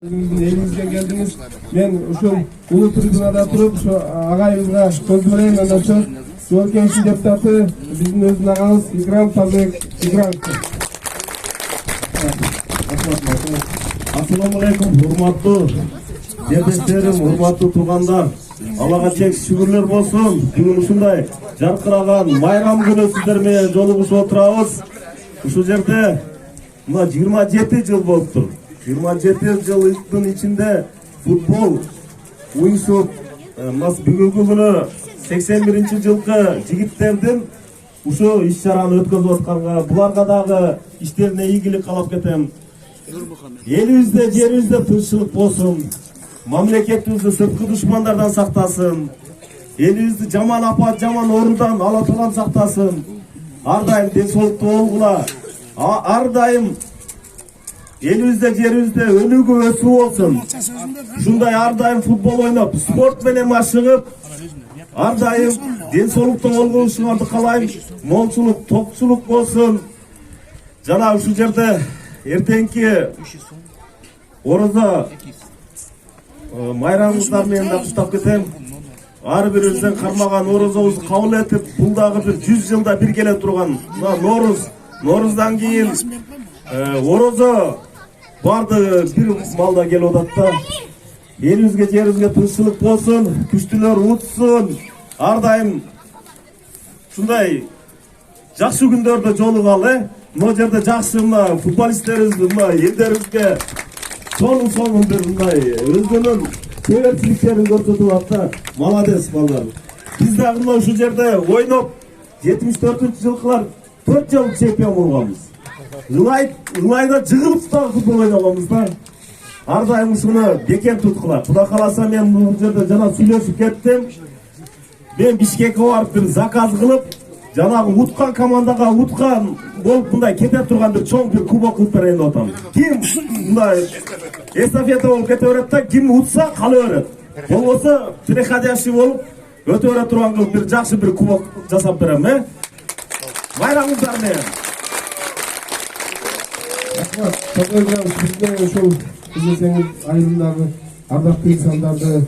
Elimizge geldiniz. Ben şu ulu tribunada turup şu ağayımızga söz vereyim. Ondan sonra Жол Kenşi deputatı bizim özün ağamız İkram Tabek İkram. Assalamualaikum, hormatlı depeslerim, hormatlı tuğanlar. Allah'a çek şükürler bolsun. Bugün ушундай жаркыраган майрам күнү сиздер менен жолугушуп отурабыз. Ушул жерде мына 27 жыл болуптур. 27 жылдын ичинде футбол уюшуп, бүгүнкү күнү 81-жылкы жигиттердин ушу иш-чараны өткөзүп атканга, буларга дагы иштерине ийгилик каалап кетем. Элибизде, жерибизде тынччылык болсун. Мамлекетибизди сырткы душмандардан сактасын. Элибизди жаман апат, жаман орундан Алла Таалам сактасын. Ар дайым денсаулыктуу болгула. Ар дайым элибизде, жерибизде өнүгүү өсүү болсун. Ушундай ар дайым футбол ойноп, спорт менен машыгып, ар дайым денсаулыктуу болгонуңарды каалайм. Молчулук, токчулук болсун. Жана ушул жерде эртеңки орозо майрамыңыздар менен да куттап кетем. Ар бирибизден кармаган орозобузду кабыл этип, бул дагы бир 100 жылда бир келе турган Нооруздан кийин орозо бардыгы бир малда келип атат да. Элибизге, жерибизге тынччылык болсун, күчтүүлөр утsun. Ар дайым ушундай жакшы күндөрдө жолугалы. Мына жерде жакшы футболисттерибизди элдерибизге сонун бир өзүнүн себепчиликтерин көрсөтүп атты. Молодец балдар. Биз дагы мына ушул жерде ойноп 74-жылкылар 4 жыл чемпион болгонбуз. Ылайда жыгылып дагы футбол ойногонбуз да. Ар дайым ушуну бекем туткула. Кудай кааласа мен бул жерде жана сүйлөшүп кеттим. Мен Бишкекке барып бир заказ кылып, жанагы уткан командага уткан болуп мындай кете турган бир чоң бир кубок кылып берейин деп атам. Ким мындай эстафета болуп кете берет да, ким утса кала берет. Болбосо переходящий болуп өтө бере турган кылып бир жакшы бир кубок жасап берем, Майрамыңыздар менен. Рахмат. Bizde şu izleseniz ayrımları, ardaklı insanlarda